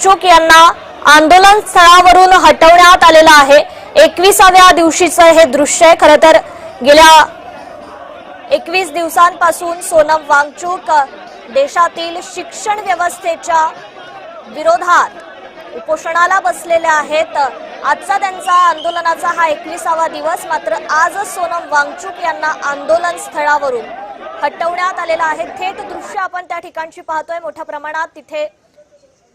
वांगचूक यांना आंदोलन स्थळावरून हटवण्यात आलेलं आहे। 21व्या दिवशीचं हे दृश्य आहे। खरं तर गेल्या 21 दिवसांपासून सोनम वांगचूक देशातील शिक्षण व्यवस्थेच्या विरोधात उपोषणाला बसलेले आहेत। आजचा त्यांचा आंदोलनाचा हा 21वा दिवस, मात्र आजच सोनम वांगचूक यांना आंदोलन स्थळावरून हटवण्यात आलेला आहे। थेट दृश्य आपण त्या ठिकाणची पाहतोय। मोठ्या प्रमाणात तिथे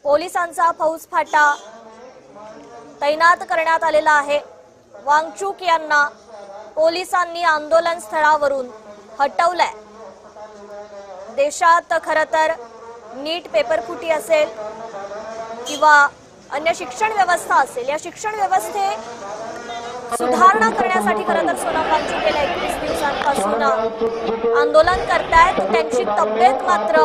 पोलिसांचा फौजफाटा तैनात करण्यात आलेला आहे। वांगचूक यांना पोलिसांनी आंदोलन स्थळावरून हटवलंय। देशात खरं तर नीट पेपरफुटी असेल किंवा अन्य शिक्षण व्यवस्था असेल, या शिक्षण व्यवस्थेत सुधारणा करण्यासाठी खरं तर सोनम वांगचूक गेल्या 21 दिवसांपासून आंदोलन करतायत। त्यांची तब्येत मात्र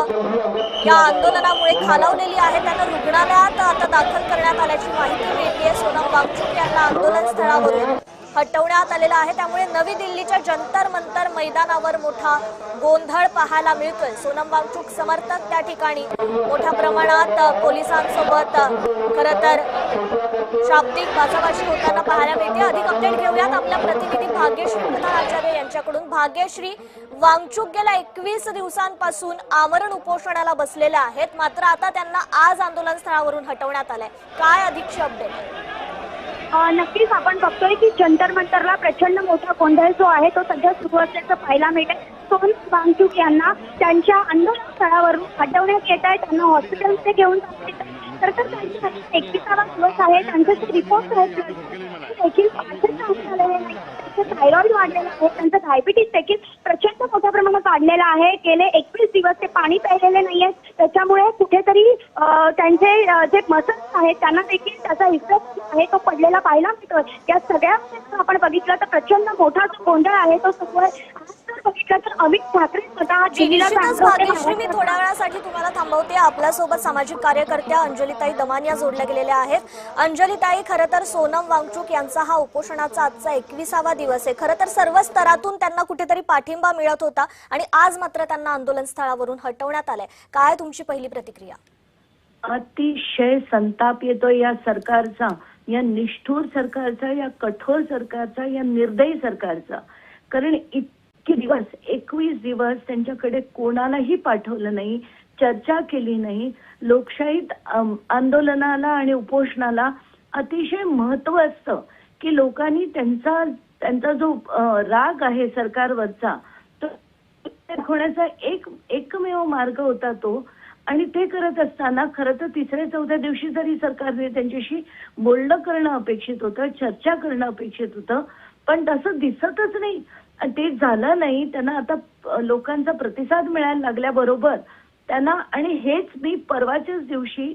या आंदोलनामुळे खालावलेली आहे। त्यांना रुग्णालयात आता दाखल करण्यात आल्याची माहिती मिळते। सोनम वांगचूक यांना आंदोलन स्थळावरून हटवण्यात आलेला आहे। त्यामुळे नवी दिल्लीच्या जंतर मंतर मैदानावर मोठा गोंधळ पाहायला मिळतोय। सोनम वांगचूक समर्थक त्या ठिकाणी मोठ्या प्रमाणात पोलिसांसोबत खरं तर शाब्दिक बाचाबाची होताना पाहायला मिळते। अधिक अपडेट घेऊयात आपल्या प्रतिनिधी भाग्यश्री प्रधान आचार्य यांच्याकडून। भाग्यश्री, वांगचूक गेल्या 21 दिवसांपासून आमरण उपोषणाला बसलेल्या आहेत, मात्र आता त्यांना आज आंदोलन स्थळावरून हटवण्यात आलंय। काय अधिकची अपडेट? नक्कीच आपण बघतोय की जंतर मंतरला प्रचंड मोठा गोंधळ जो आहे तो सध्या सुरू असल्याचं पाहायला मिळतंय। सोनम वांगचूक यांना त्यांच्या आंदोलन स्थळावरून हटवण्यात येत आहे। त्यांना हॉस्पिटलमध्ये घेऊन जाण्यात येत आहे। तर त्यांचा 21वा दिवस आहे। त्यांचे जे रिपोर्ट आहेत देखील थायरॉइड वाढलेला आहे, त्यांचा डायबिटीस देखील प्रचंड मोठ्या प्रमाणात वाढलेला आहे। गेले 21 दिवस ते पाणी प्यायलेले नाहीये, त्याच्यामुळे कुठेतरी त्यांचे जे मसल्स आहेत त्यांना देखील त्याचा इफेक्ट आहे तो पडलेला पाहायला मिळतोय। या सगळ्या आपण बघितलं तर प्रचंड मोठा जो गोंधळ आहे तो सुरू आहे। बघितलं तर अमित ठाकरे स्वतः दिल्लीला भाग्यश्री, मी थोड्या वेळासाठी तुम्हाला थांबवते। आपल्यासोबत सामाजिक कार्यकर्त्या अंजलीताई दमानिया जोडल्या गेलेल्या आहेत। अंजलीताई, खरं तर सोनम वांगचूक यांचा हा उपोषणाचा आजचा 21वा दिवस आहे। खरं तर सर्व स्तरातून त्यांना कुठेतरी पाठिंबा मिळत होता आणि आज मात्र त्यांना आंदोलन स्थळावरून हटवण्यात आलंय। काय तुमची पहिली प्रतिक्रिया? अतिशय संताप येतोय या सरकारचा, या निष्ठुर सरकारचा, या कठोर सरकारचा, या निर्दयी सरकारचा। कारण इतके दिवस 21 दिवस त्यांच्याकडे कोणालाही पाठवलं नाही, चर्चा केली नाही। लोकशाहीत आंदोलनाला आणि उपोषणाला अतिशय महत्व असतं की लोकांनी त्यांचा जो राग आहे सरकारवरचा तो दाखवण्याचा एकमेव मार्ग होता तो। आणि ते करत असताना खरं तर 3-4 दिवशी जरी सरकारने त्यांच्याशी बोलणं करणं अपेक्षित होतं, चर्चा करणं अपेक्षित होतं, पण तसं दिसतच नाही। ते झालं नाही। त्यांना आता लोकांचा प्रतिसाद मिळायला लागल्याबरोबर त्यांना, आणि हेच मी परवाच्याच दिवशी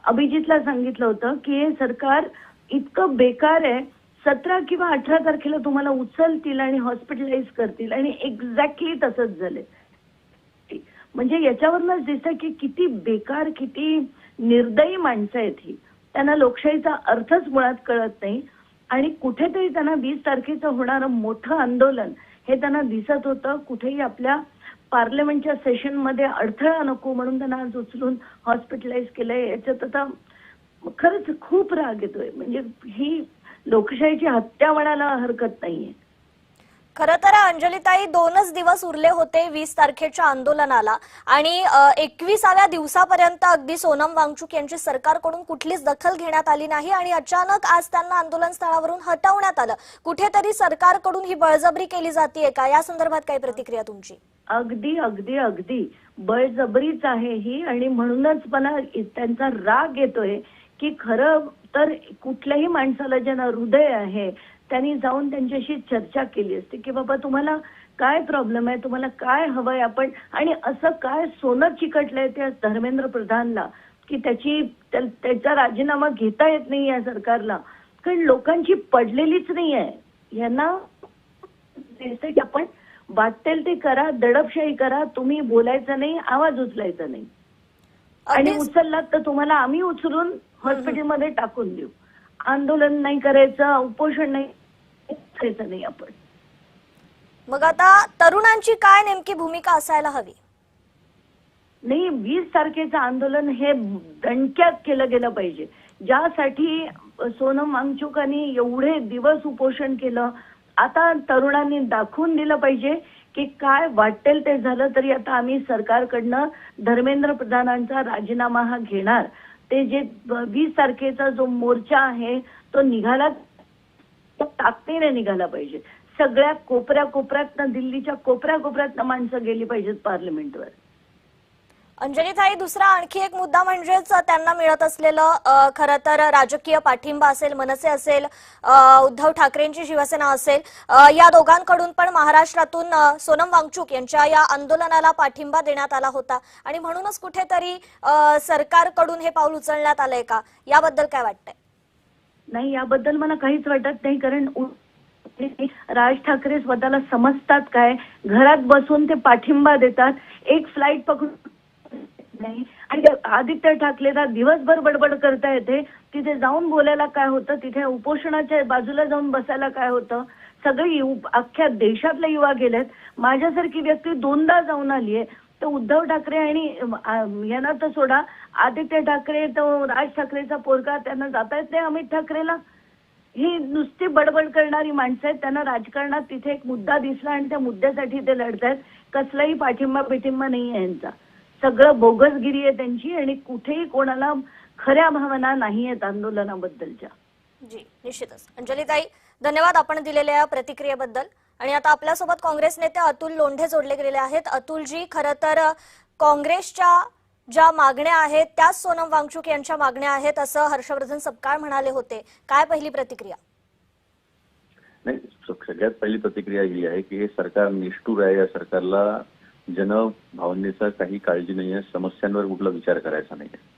अभिजितला सांगितलं होतं की हे सरकार इतकं बेकार आहे, 17 किंवा 18 तारखेला तुम्हाला उचलतील आणि हॉस्पिटलाइज करतील, आणि एक्झॅक्टली तसंच झालंय। म्हणजे याच्यावरूनच दिसतं की किती बेकार, किती निर्दयी माणसं आहेत ही। त्यांना लोकशाहीचा अर्थच मुळात कळत नाही। आणि कुठेतरी त्यांना 20 तारखेचं होणारं मोठं आंदोलन हे त्यांना दिसत होतं। कुठेही आपल्या पार्लमेंटच्या सेशनमध्ये अडथळा नको म्हणून त्यांना आज उचलून हॉस्पिटलाइज केलंय। याच्यात आता खरंच खूप राग येतोय। म्हणजे ही लोकशाहीची हत्या म्हणायला हरकत नाहीये। खरं तर अंजलीताई, 2च दिवस उरले होते 20 तारखेच्या आंदोलनाला, आणि 21व्या दिवसापर्यंत अगदी सोनम वांगचूक यांची सरकारकडून कुठलीच दखल घेण्यात आली नाही आणि अचानक आज त्यांना आंदोलन स्थळावरून हटवण्यात आलं। कुठेतरी सरकारकडून ही बळजबरी केली जाते का? या संदर्भात काय प्रतिक्रिया तुमची? अगदी अगदी अगदी बळजबरीच आहे ही। आणि म्हणूनच मला त्यांचा राग येतोय की खरं तर कुठल्याही माणसाला ज्यांना हृदय आहे त्यांनी जाऊन त्यांच्याशी चर्चा केली असते की बाबा तुम्हाला काय प्रॉब्लेम आहे, तुम्हाला काय हवंय आपण, आणि असं काय सोनं चिकटलंय त्या धर्मेंद्र प्रधानला की त्याचा राजीनामा घेता येत नाही या सरकारला। कारण लोकांची पडलेलीच नाही आहे। यांना दिसतंय की आपण वाटेल ते करा, दडपशाही करा, तुम्ही बोलायचं नाही, आवाज उचलायचा नाही, आणि उचललात तर तुम्हाला आम्ही उचलून हॉस्पिटलमध्ये टाकून देऊ। आंदोलन नाही करायचं, उपोषण नाही करायचं नाही आपण। मग आता तरुणांची काय नेमकी भूमिका असायला हवी? नाही, 20 तारखेचं आंदोलन हे दणक्यात केलं गेलं पाहिजे, ज्यासाठी सोनम वांगचुकांनी एवढे दिवस उपोषण केलं. आता तरुणांनी दाखवून दिलं पाहिजे की काय वाटेल ते झालं तरी आता आम्ही सरकारकडनं धर्मेंद्र प्रधानांचा राजीनामा हा घेणार. ते जे 20 तारखेचा जो मोर्चा आहे तो निघाला, तो ताकदीने निघाला पाहिजे. सगळ्या कोपऱ्यातनं, दिल्लीच्या कोपऱ्यातनं माणसं गेली पाहिजेत पार्लमेंटवर. अंजलीताई, दुसरा आणखी एक मुद्दा म्हणजेच त्यांना मिळत असलेलं खरं तर राजकीय पाठिंबा असेल, मनसे असेल, उद्धव ठाकरेंची शिवसेना असेल, या दोघांकडून पण महाराष्ट्रातून सोनम वांगचुक यांच्या या आंदोलनाला पाठिंबा देण्यात आला होता आणि म्हणूनच कुठेतरी सरकारकडून हे पाऊल उचलण्यात आलंय का? याबद्दल काय वाटतंय? नाही, याबद्दल मला काहीच वाटत नाही, कारण राज ठाकरे स्वतःला समजतात काय, घरात बसून ते पाठिंबा देतात. एक फ्लाईट पकडून नाही, आणि आदित्य ठाकरेला दिवसभर बडबड करता येते. तिथे जाऊन बोलायला काय होतं, तिथे उपोषणाच्या बाजूला जाऊन बसायला काय होतं. सगळे अख्ख्या देशातले युवा गेलेत. माझ्यासारखी व्यक्ती 2दा जाऊन आली आहे. तर उद्धव ठाकरे आणि यांना तर सोडा, आदित्य ठाकरे, तो राज ठाकरेचा पोरगा, त्यांना जाता येत नाही अमित ठाकरेला. ही नुसती बडबड करणारी माणसं आहेत. त्यांना राजकारणात तिथे एक मुद्दा दिसला आणि त्या मुद्द्यासाठी ते लढतायत. कसलाही पाठिंबा नाही आहे यांचा. सगळं बोगसगिरी आहे त्यांची आणि कुठेही कोणाला खऱ्या भावना नाही आहेत आंदोलनाबद्दलच्या. जी, निश्चितच. अंजलीताई, धन्यवाद आपण दिलेल्या या प्रतिक्रियेबद्दल. आणि आता आपल्यासोबत काँग्रेस नेते अतुल लोंढे जोडले गेलेले आहेत. अतुलजी, खरं तर काँग्रेसच्या ज्या मागण्या आहेत त्याच सोनम वांगचुक यांच्या मागण्या आहेत असं हर्षवर्धन सपकाळ म्हणाले होते. काय पहिली प्रतिक्रिया? नाही, सगळ्यात पहिली प्रतिक्रिया ही आहे की हे सरकार निष्ठुर आहे. या सरकारला जनभावनेचा काही काळजी नाही आहे, समस्यांवर कुठला विचार करायचा नाही आहे.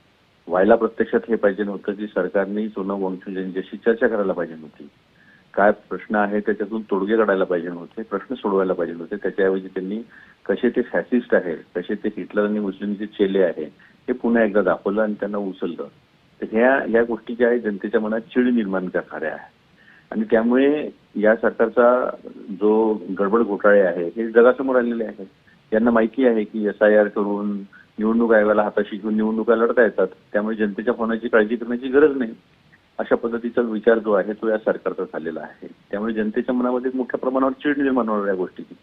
व्हायला प्रत्यक्षात हे पाहिजे नव्हतं की सरकारने सोनम वांगचुक यांच्याशी चर्चा करायला पाहिजे नव्हती. काय प्रश्न आहे त्याच्यातून तोडगे काढायला पाहिजे नव्हते, प्रश्न सोडवायला पाहिजे नव्हते. त्याच्याऐवजी त्यांनी कसे ते फॅसिस्ट आहे, कसे ते हिटलर आणि मुस्लिमचे चेले आहे हे पुन्हा एकदा दाखवलं आणि त्यांना उचललं. तर ह्या गोष्टी ज्या आहेत जनतेच्या मनात चिड निर्माण करणाऱ्या आहे आणि त्यामुळे या सरकारचा जो गडबड घोटाळे आहे हे जगासमोर आलेले आहेत. यांना माहिती आहे की SIR करून निवडणूक आयोगाला हाताशी घेऊन निवडणुका लढता येतात, त्यामुळे जनतेच्या होण्याची काळजी करण्याची गरज नाही. अशा पद्धतीचा विचार जो आहे तो या सरकारचा झालेला आहे. त्यामुळे जनतेच्या मनामध्ये मोठ्या प्रमाणावर चिड निर्माण होणार या गोष्टीची.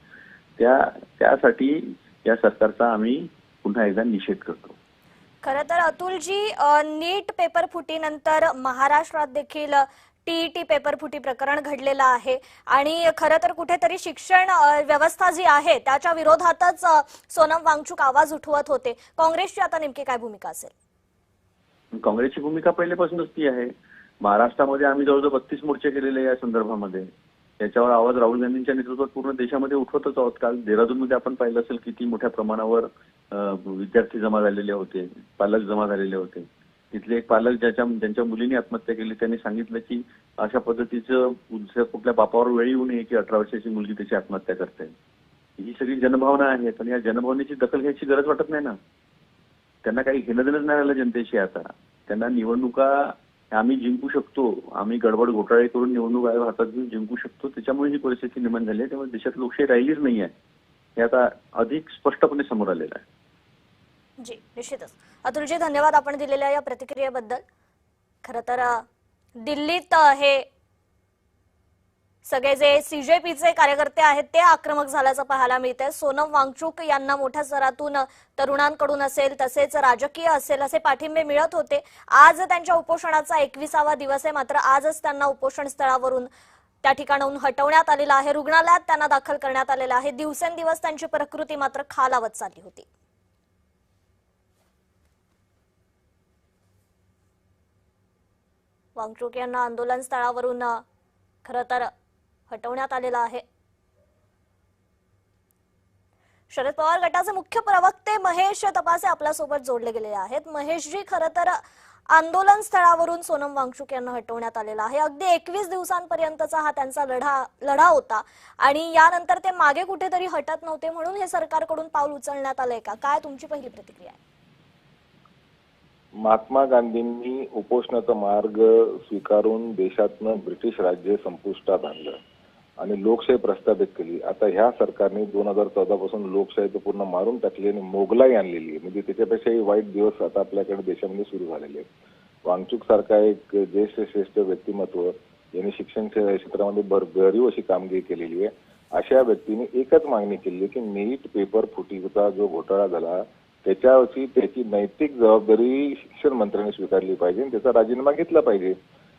त्यासाठी या सरकारचा आम्ही पुन्हा एकदा निषेध करतो. खरं तर अतुलजी, नीट पेपर फुटीनंतर महाराष्ट्रात देखील TET पेपर फुटी प्रकरण घडलेलं आहे आणि खरं तर कुठेतरी शिक्षण व्यवस्था जी आहे त्याच्या विरोधातच सोनम वांगचुक आवाज उठवत होते. काँग्रेसची आता नेमकी काय भूमिका असेल? काँग्रेसची भूमिका पहिल्यापासूनच ती आहे. महाराष्ट्रामध्ये आम्ही जवळजवळ 32 मोर्चे केलेले या संदर्भामध्ये. त्याच्यावर आवाज राहुल गांधींच्या नेतृत्वात पूर्ण देशामध्ये उठवतच आहोत. काल देहरादूनमध्ये आपण पाहिलं असेल किती मोठ्या प्रमाणावर विद्यार्थी जमा झालेले होते, पालक जमा झालेले होते. तिथले एक पालक ज्यांच्या मुलीने आत्महत्या केली त्यांनी सांगितलं की अशा पद्धतीचं कुठल्या बापावर वेळ येऊ नये की 18 वर्षाची मुलगी त्याची आत्महत्या करते. ही सगळी जनभावना आहे, पण या जनभावनेची दखल घ्यायची गरज वाटत नाही ना. त्यांना काही घेणं देणंच नाही राहिलं जनतेशी. आता त्यांना निवडणुका आम्ही जिंकू शकतो, आम्ही गडबड घोटाळे करून निवडणूक आयोग हातात घेऊन जिंकू शकतो, त्याच्यामुळे ही परिस्थिती निर्माण झाली आहे. त्यामुळे देशात लोकशाही राहिलीच नाही आहे हे आता अधिक स्पष्टपणे समोर आलेलं आहे. जी, निश्चितच. अतुलजी, धन्यवाद आपण दिलेल्या या प्रतिक्रियेबद्दल. खरं तर दिल्लीत हे सगळे जे CJPचे कार्यकर्ते आहेत ते आक्रमक झाल्याचं पाहायला मिळतंय. सोनम वांगचुक यांना मोठ्या स्तरातून तरुणांकडून असेल तसेच राजकीय असेल असे पाठिंबे मिळत होते. आज त्यांच्या उपोषणाचा 21वा दिवस आहे, मात्र आजच त्यांना उपोषण स्थळावरून त्या ठिकाणाहून हटवण्यात आलेलं आहे. रुग्णालयात त्यांना दाखल करण्यात आलेलं आहे. दिवसेंदिवस त्यांची प्रकृती मात्र खालावत चालली होती. वांगचुक यांना आंदोलन स्थळावरून खरं तर हटवण्यात आलेलं आहे. शरद पवार गटाचे मुख्य प्रवक्ते महेश तपासे आपल्यासोबत जोडले गेलेले आहेत. महेशजी, खरं तर आंदोलन स्थळावरून सोनम वांगचुक यांना हटवण्यात आलेलं आहे. अगदी 21 दिवसांपर्यंतचा हा त्यांचा लढा होता आणि यानंतर ते मागे कुठेतरी हटत नव्हते, म्हणून हे सरकारकडून पाऊल उचलण्यात आलंय का? काय तुमची पहिली प्रतिक्रिया आहे? महात्मा गांधींनी उपोषणाचा मार्ग स्वीकारून देशातनं ब्रिटिश राज्य संपुष्टात आणलं आणि लोकशाही प्रस्थापित केली. आता ह्या सरकारने 2014 पासून लोकशाही तर पूर्ण मारून टाकली आणि मोगलाई आणलेली आहे. म्हणजे त्याच्यापेक्षाही वाईट दिवस आता आपल्याकडे देशामध्ये सुरू झालेले आहेत. वांगचूक सारखा एक ज्येष्ठ श्रेष्ठ व्यक्तिमत्व यांनी शिक्षण क्षेत्रामध्ये भरीव अशी कामगिरी केलेली आहे. अशा व्यक्तीने एकच मागणी केली की नीट पेपर फुटीचा जो घोटाळा झाला त्याची नैतिक जबाबदारी शिक्षण मंत्र्यांनी स्वीकारली पाहिजे आणि त्याचा राजीनामा घेतला पाहिजे.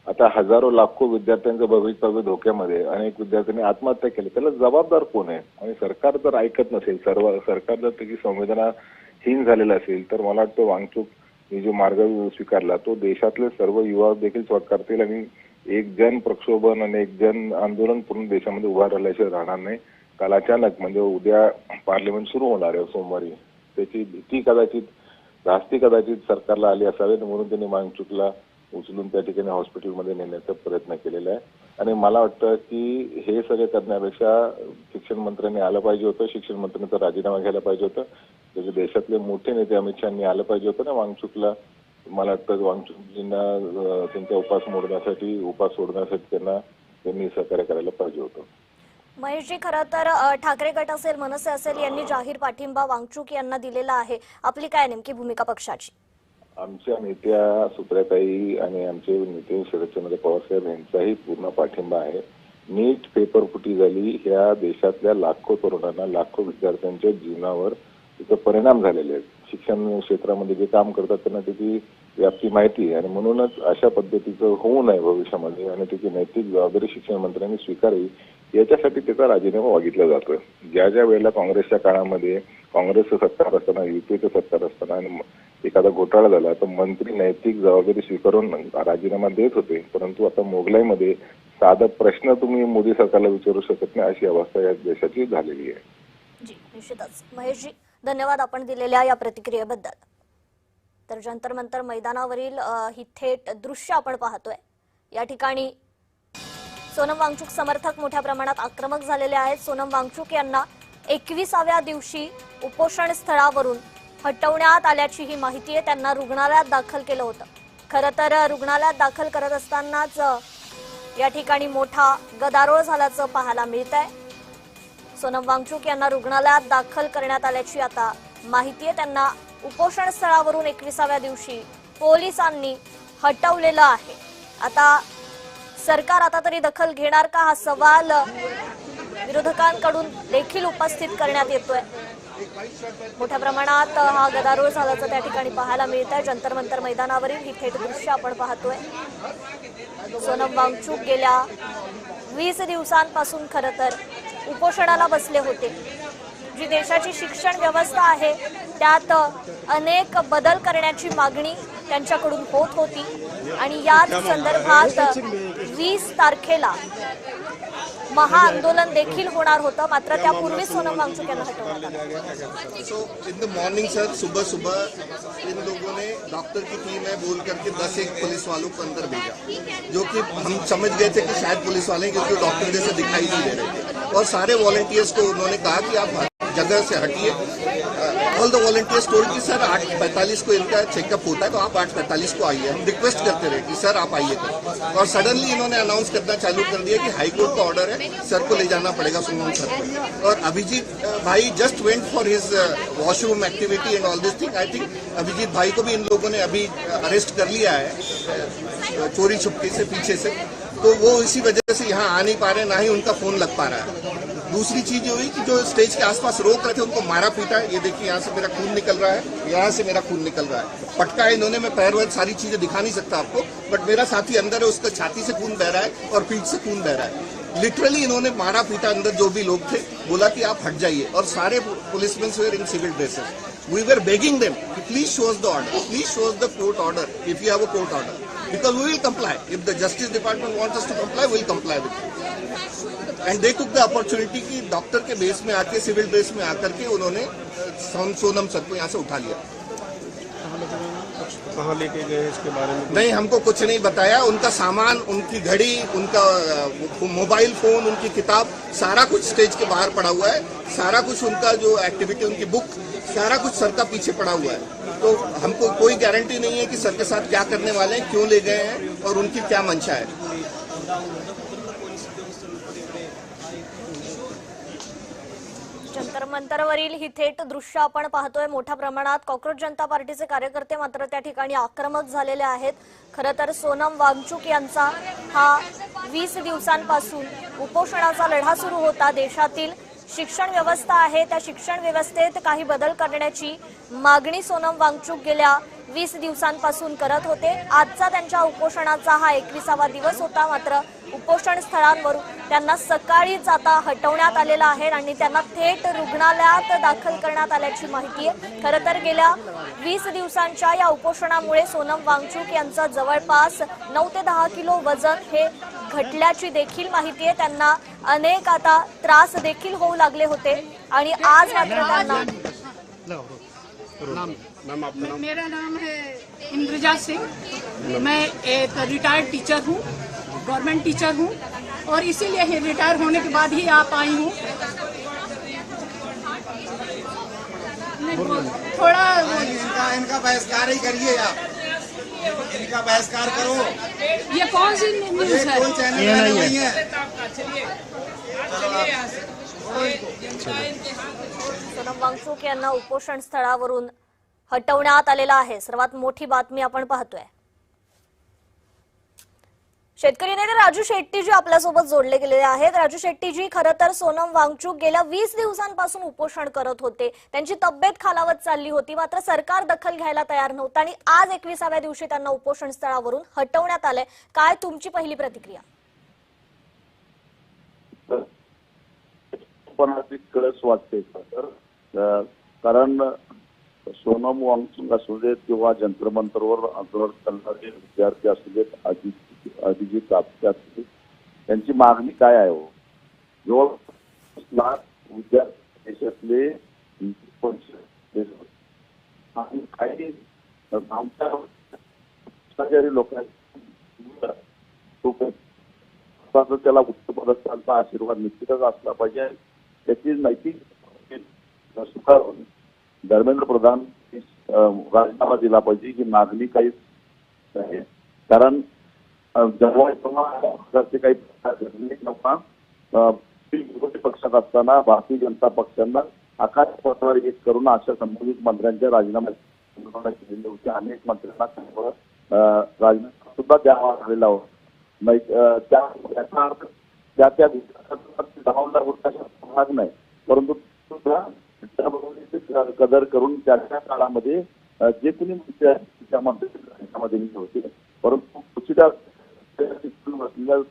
आता हजारो लाखो विद्यार्थ्यांचं भवितव्य धोक्यामध्ये, अनेक विद्यार्थ्यांनी आत्महत्या केली, त्याला जबाबदार कोण आहे? आणि सरकार जर ऐकत नसेल, सरकार जर त्याची संवेदनाहीन झालेला असेल तर मला वाटतं वांगचूक जो मार्ग स्वीकारला तो देशातले सर्व युवा देखील स्वीकारतील आणि एक जन प्रक्षोभन आणि एक जन आंदोलन पूर्ण देशामध्ये उभा राहिल्याशिवाय राहणार नाही. काल अचानक म्हणजे उद्या पार्लिमेंट सुरू होणार आहे सोमवारी, त्याची भीती धास्ती कदाचित सरकारला आली असावी म्हणून त्यांनी वांगचूकला उचलून त्या ठिकाणी हॉस्पिटलमध्ये नेण्याचा प्रयत्न केलेला आहे. आणि मला वाटतं की हे सगळे करण्यापेक्षा शिक्षण मंत्र्यांनी आलं पाहिजे होतं, शिक्षण मंत्र्यांचा राजीनामा घ्यायला पाहिजे होतं. त्याचे देशातले मोठे नेते अमित शहानी आलं पाहिजे होतं ना वांगचूकला. मला वाटतं वांगचूकजींना त्यांचा उपास सोडण्यासाठी त्यांनी सहकार्य करायला पाहिजे होतं. महेशजी, खरं तर ठाकरे गट असेल, मनसे असेल यांनी जाहीर पाठिंबा वांगचूक यांना दिलेला आहे. आपली काय नेमकी भूमिका पक्षाची? आमच्या नेत्या सुप्रियाताई आणि आमचे नेते शरदचंद्र पवार साहेब यांचाही पूर्ण पाठिंबा आहे. नीट पेपर फुटी झाली, ह्या देशातल्या लाखो तरुणांना, लाखो विद्यार्थ्यांच्या जीवनावर त्याचा परिणाम झालेले आहेत. शिक्षण क्षेत्रामध्ये जे काम करतात त्यांना त्याची व्याप्ती माहिती आहे आणि म्हणूनच अशा पद्धतीचं होऊ नये भविष्यामध्ये आणि त्याची नैतिक जबाबदारी शिक्षण मंत्र्यांनी स्वीकारावी याच्यासाठी त्याचा राजीनामा मागितला जातोय. ज्या वेळेला काँग्रेसच्या काळामध्ये काँग्रेसचं सरकार असताना, युपीचं सरकार असताना आणि एखादा घोटाळा झाला तर मंत्री नैतिक जबाबदारी स्वीकारून राजीनामा देत होते. परंतु आता मोगलाईमध्ये साधा प्रश्न तुम्ही मोदी सरकारला विचारू शकत नाही अशी अवस्था या देशाची झालेली आहे. जी, निश्चितच. महेशजी, धन्यवाद आपण दिलेल्या या प्रतिक्रियेबद्दल. तर जंतर मंतर मैदानावरील ही थेट दृश्य आपण पाहतोय. या ठिकाणी सोनम वांगचूक समर्थक मोठ्या प्रमाणात आक्रमक झालेले आहेत. सोनम वांगचूक यांना 21व्या दिवशी उपोषण स्थळावरून हटवण्यात आल्याची ही माहिती आहे. त्यांना रुग्णालयात दाखल केलं होतं. खरं तर रुग्णालयात दाखल करत असतानाच या ठिकाणी मोठा गदारोळ झाल्याचं पाहायला मिळत आहे. सोनम वांगचूक यांना रुग्णालयात दाखल करण्यात आल्याची आता माहिती आहे. त्यांना उपोषण स्थळावरून 21व्या दिवशी पोलिसांनी हटवलेलं आहे. आता सरकार आता तरी दखल घेणार का, हा सवाल विरोधकांकडून देखील उपस्थित करण्यात येतोय. मोठ्या प्रमाणात हा गदारोळ झाल्याचं त्या ठिकाणी पाहायला मिळत आहे. जंतर मंतर मैदानावरील ही थेट दृश्य आपण पाहतोय. सोनम वांगचूक गेल्या 20 दिवसांपासून खरं तर उपोषणाला बसले होते. जी देशाची शिक्षण व्यवस्था आहे त्यात अनेक बदल करण्याची मागणी त्यांच्याकडून होत होती आणि याच संदर्भात 20 तारखेला महाआंदोलन देखील होणार होतं. मात्र त्यापूर्वी सोनम वांगचूक यांना हटवण्यात आलं. So in the morning sir, सुबह इन लोगों ने डॉक्टर की टीम है बोल करके 10 पुलिस वालों को अंदर भेजा, जो कि हम समझ गए थे कि शायद पुलिस वाले हैं क्योंकि डॉक्टर जैसे दिखाई नहीं दे रहे थे. और सारे वॉलंटियर्स को उन्होंने कहा कि आप जगह से हटिए. ऑल द वॉलंटियर्स टोल्ड कि सर 8:45 को इनका चेकअप होता है तो आप 8:45 को आइए. हम रिक्वेस्ट करते रहे कि सर आप आइए. और सडनली इन्होंने अनाउंस करना चालू कर दिया कि हाईकोर्ट का ऑर्डर है, सर को ले जाना पड़ेगा सोनम सर को. और अभिजीत भाई just went for his washroom activity and all this thing. I think Abhijit भाई को भी इन लोगों ने अभी अरेस्ट कर लिया है चोरी छुपके से, पीछे से. तो वो इसी वजह से यहाँ आ नहीं पा रहे, ना ही उनका फोन लग पा रहा है. दूसरी चीज ये हुई कि जो स्टेज के आसपास रोक रहे थे उनको मारा पीटा. ये देखिए यहाँ से मेरा खून निकल रहा है, यहाँ से मेरा खून निकल रहा है. पटका है इन्होंने, मैं पैर वैर सारी चीजें दिखा नहीं सकता आपको, बट मेरा साथी अंदर है, उसका छाती से खून बह रहा है और पीठ से खून बह रहा है. लिटरली इन्होंने मारा पीटा अंदर जो भी लोग थे, बोला कि आप हट जाइए. और सारे policemen were in civil dresses. We were begging them to please show us the order, please show us the court order if you have a court order, because we will comply. If the Justice Department wants us to comply, we will comply with it. And they took the opportunity कि doctor के base में आके, civil dress में आकर के उन्होंने Sonam sir को यहाँ से उठा लिया. कहाँ लेके गए इसके बारे में नहीं, हमको कुछ नहीं बताया. उनका सामान, उनकी घड़ी, उनका मोबाइल फोन, उनकी किताब, सारा कुछ स्टेज के बाहर पड़ा हुआ है. सारा कुछ उनका जो एक्टिविटी, उनकी बुक, सारा कुछ सर का पीछे पड़ा हुआ है. तो हमको कोई गारंटी नहीं है कि सर के साथ क्या करने वाले हैं, क्यों ले गए हैं और उनकी क्या मंशा है. जंतर मंतरवरील ही थेट दृश्य आपण पाहतोय. मोठ्या प्रमाणात कॉक्रोच जनता पार्टीचे कार्यकर्ते मात्र त्या ठिकाणी आक्रमक झालेले आहेत. खरं तर सोनम वांगचुक यांचा हा 20 दिवसांपासून उपोषणाचा लढा सुरू होता. देशातील शिक्षण व्यवस्था आहे त्या शिक्षण व्यवस्थेत काही बदल करण्याची मागणी सोनम वांगचुक गेल्या 20 दिवसांपासून करत होते. आजचा त्यांच्या उपोषणाचा हा 21वा दिवस होता. मात्र उपोषण स्थळांवरून त्यांना सकाळीच आता हटवण्यात आलेलं आहे आणि त्यांना थेट रुग्णालयात दाखल करण्यात आल्याची माहिती आहे. खरं तर गेल्या 20 दिवसांच्या या उपोषणामुळे सोनम वांगचुक यांचं जवळपास 9 ते 10 किलो वजन हे घटल्याची देखील माहिती आहे. त्यांना अनेक आता त्रास देखील होऊ लागले होते आणि आज मात्र त्यांना मेरा नाम है इंद्रजा सिंह. मैं एक रिटायर्ड टीचर हूँ, गवर्नमेंट टीचर हूँ और इसीलिए रिटायर होने के बाद ही आप आई हूँ. थोड़ा इनका बहिष्कार ही करिए आप, इनका बहिष्कार करो. ये कौन सी न्यूज है? कोई चैनल नहीं है. सोनम वांगचुक यांना उपोषण स्थळावरून हटवण्यात आलेला आहे. सर्वात मोठी बातमी आपण पाहतोय. शेतकरी नेते राजू शेट्टीजी आपल्यासोबत जोडले गेलेले आहेत. राजू शेट्टीजी, खरं तर सोनम वांगचुक गेल्या 20 दिवसांपासून उपोषण करत होते. त्यांची तब्येत खालावत चालली होती. मात्र सरकार दखल घ्यायला तयार नव्हतं आणि आज 21व्या दिवशी त्यांना उपोषण स्थळावरून हटवण्यात आलंय. काय तुमची पहिली प्रतिक्रिया? कळस वाटते कारण सोनम वांगचुक असू देत किंवा जंतर मंतरवर आंदोलन करणारे विद्यार्थी असू देत, अभिजित आपटे असू देत, त्यांची मागणी काय आहे? जवळ लाख विद्यार्थी देशातले आणि काही आमच्या लोक त्याला उच्च पदस्थांचा आशीर्वाद निश्चितच असला पाहिजे. त्याची नैतिक स्वीकारून धर्मेंद्र प्रधान राजीनामा दिला पाहिजे ही मागणी काहीच आहे. कारण जेव्हा ते काही विरोधी पक्षात असताना भारतीय जनता पक्षांना आकाश पत्रावर एक करून अशा संबंधित मंत्र्यांच्या राजीनामा केलेले होते. अनेक मंत्र्यांना राजीनामा सुद्धा द्यावा झालेला होता. त्याचा अर्थ त्या जबाबदार होता भाग नाही, परंतु कदर करून त्या काळामध्ये जे कोणी मंत्र्यांमध्ये होते, परंतु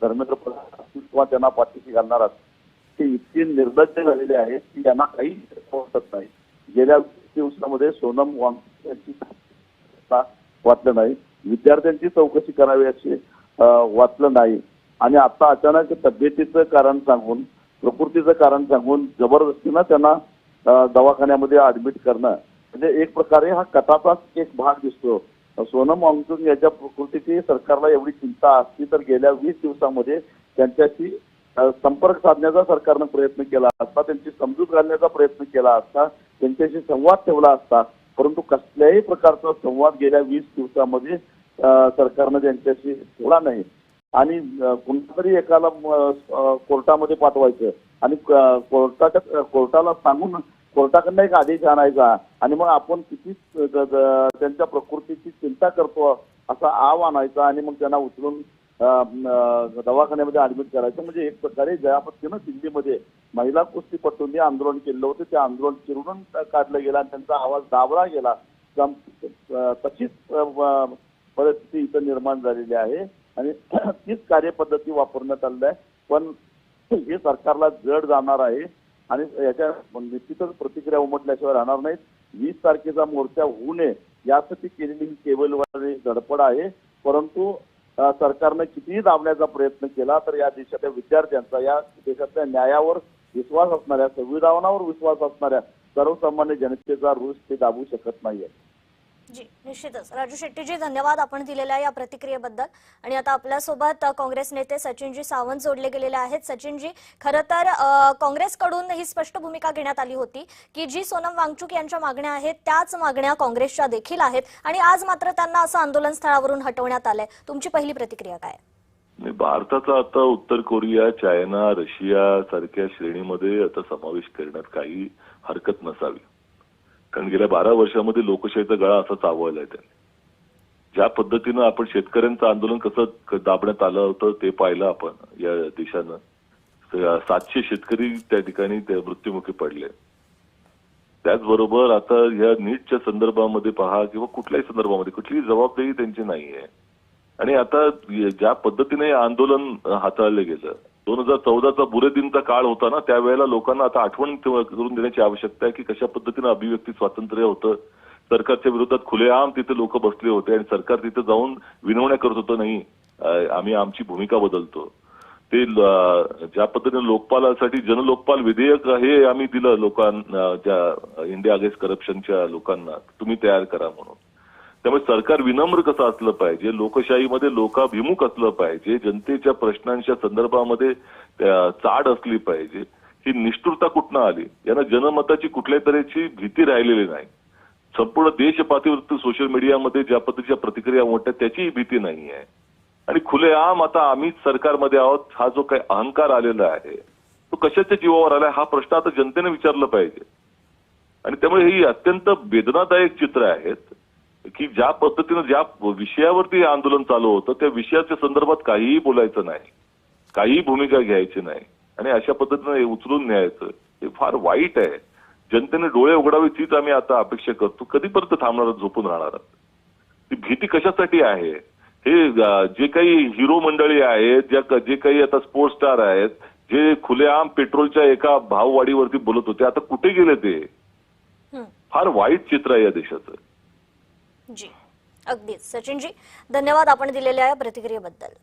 धर्मेंद्र प्रधान किंवा त्यांना पाठीशी घालणार ते इतके निर्लज्ज झालेले आहेत की त्यांना काही वाटत नाही. गेल्या दिवसामध्ये सोनम वांगचुक यांची वाटलं नाही, विद्यार्थ्यांची चौकशी करावी अशी वाचलं नाही आणि आता अचानक तब्येतीचं कारण सांगून, प्रकृतीचं कारण सांगून जबरदस्तीनं त्यांना दवाखान्यामध्ये ऍडमिट करणं म्हणजे एक प्रकारे हा कथाचाच एक भाग दिसतो. सोनम वांगचुक याच्या प्रकृतीची सरकारला एवढी चिंता असती तर गेल्या 20 दिवसामध्ये त्यांच्याशी संपर्क साधण्याचा सरकारनं प्रयत्न केला असता, त्यांची समजूत घालण्याचा प्रयत्न केला असता, त्यांच्याशी संवाद ठेवला असता, परंतु कसल्याही प्रकारचा संवाद गेल्या 20 दिवसामध्ये सरकारनं त्यांच्याशी ठेवला नाही. आणि कोणत्यातरी एकाला कोर्टामध्ये पाठवायचं आणि कोर्टाला सांगून कोर्टाकडनं एक आदेश आणायचा आणि मग आपण किती त्यांच्या प्रकृतीची चिंता करतो असा आव आणायचा आणि मग त्यांना उचलून दवाखान्यामध्ये ऍडमिट करायचं. म्हणजे एक प्रकारे ज्या पद्धतीनं दिल्लीमध्ये महिला कुस्तीपटूंनी आंदोलन केलं होतं ते आंदोलन चिरडून काढलं गेलं आणि त्यांचा आवाज दाबला गेला. तशीच परिस्थिती इथं निर्माण झालेली आहे आणि तीच कार्यपद्धती वापरण्यात आलेली आहे. पण हे सरकारला जड जाणार आहे आणि याच्या निश्चितच प्रतिक्रिया उमटल्याशिवाय राहणार नाहीत. 20 तारखेचा मोर्चा होऊ नये यासाठी केलेली ही केवलवारी धडपड आहे. परंतु सरकारनं कितीही दाबण्याचा प्रयत्न केला तर या देशातल्या विद्यार्थ्यांचा, या देशातल्या न्यायावर विश्वास असणाऱ्या, संविधानावर विश्वास असणाऱ्या सर्वसामान्य जनतेचा रोष ते दाबू शकत नाहीये. जी, निश्चितच. राजू शेट्टीजी, धन्यवाद आपण दिलेल्या या प्रतिक्रियेबद्दल. आणि आता आपल्यासोबत काँग्रेस नेते सचिनजी सावंत जोडले गेलेले आहेत. सचिनजी, खरं तर काँग्रेसकडून ही स्पष्ट भूमिका घेण्यात आली होती की जी सोनम वांगचुक यांच्या मागण्या आहेत त्याच मागण्या काँग्रेसच्या देखील आहेत आणि आज मात्र त्यांना असं आंदोलन स्थळावरून हटवण्यात आलंय. तुमची पहिली प्रतिक्रिया काय? नाही, भारताचा आता उत्तर कोरिया, चायना, रशिया सारख्या श्रेणीमध्ये आता समावेश करण्यात काही हरकत नसावी. कारण गेल्या 12 वर्षामध्ये लोकशाहीचा गळा असा चावळलाय त्यांनी. ज्या पद्धतीनं आपण शेतकऱ्यांचं आंदोलन कसं दाबण्यात आलं होतं ते पाहिलं आपण या देशानं. 700 शेतकरी त्या ठिकाणी मृत्युमुखी पडले. त्याचबरोबर आता या नीटच्या संदर्भामध्ये पहा किंवा कुठल्याही संदर्भामध्ये कुठलीही जबाबदारी त्यांची नाहीये. आणि आता ज्या पद्धतीने आंदोलन हाताळलं गेलं, 2014चा बुरेदिनचा काळ होता ना, त्यावेळेला लोकांना आता आठवण करून देण्याची आवश्यकता आहे की कशा पद्धतीनं अभिव्यक्ती स्वातंत्र्य होतं. सरकारच्या विरोधात खुलेआम तिथे लोक बसले होते आणि सरकार तिथे जाऊन विनवण्या करत होतं, नाही आम्ही आमची भूमिका बदलतो. ते ज्या पद्धतीने लोकपालासाठी जनलोकपाल विधेयक हे आम्ही दिलं लोकांना, ज्या इंडिया अगेन्स्ट करप्शनच्या लोकांना, तुम्ही तयार करा म्हणून. त्यामुळे सरकार विनम्र कसं असलं पाहिजे, लोकशाहीमध्ये लोकाभिमुख असलं पाहिजे, जनतेच्या प्रश्नांच्या संदर्भामध्ये चाड असली पाहिजे. ही निष्ठुरता कुठनं आली? यांना जनमताची कुठल्याही तऱ्हेची भीती राहिलेली नाही. संपूर्ण देश पातळीवरती सोशल मीडियामध्ये ज्या पद्धतीच्या प्रतिक्रिया मोठ्या त्याचीही भीती नाही आहे. आणि खुलेआम आता आम्हीच सरकारमध्ये आहोत हा जो काही अहंकार आलेला आहे तो कशाच्या जीवावर आलाय हा प्रश्न आता जनतेने विचारला पाहिजे. आणि त्यामुळे ही अत्यंत वेदनादायक चित्र आहेत की ज्या पद्धतीनं ज्या विषयावरती आंदोलन चालू होतं त्या विषयाच्या संदर्भात काहीही बोलायचं नाही, काहीही भूमिका घ्यायची नाही आणि अशा पद्धतीनं उचलून न्यायचं हे फार वाईट आहे. जनतेने डोळे उघडावेत हीच आम्ही आता अपेक्षा करतो. कधीपर्यंत थांबणार, झोपून राहणार? ती भीती कशासाठी आहे? हे जे काही हिरो मंडळी आहेत, जे काही आता स्पोर्ट्स स्टार आहेत, जे खुलेआम पेट्रोलच्या एका भाववाढीवरती बोलत होते, आता कुठे गेले ते? फार वाईट चित्र आहे या देशाचं. जी, अगदीच. सचिनजी, धन्यवाद आपण दिलेल्या या प्रतिक्रियेबद्दल.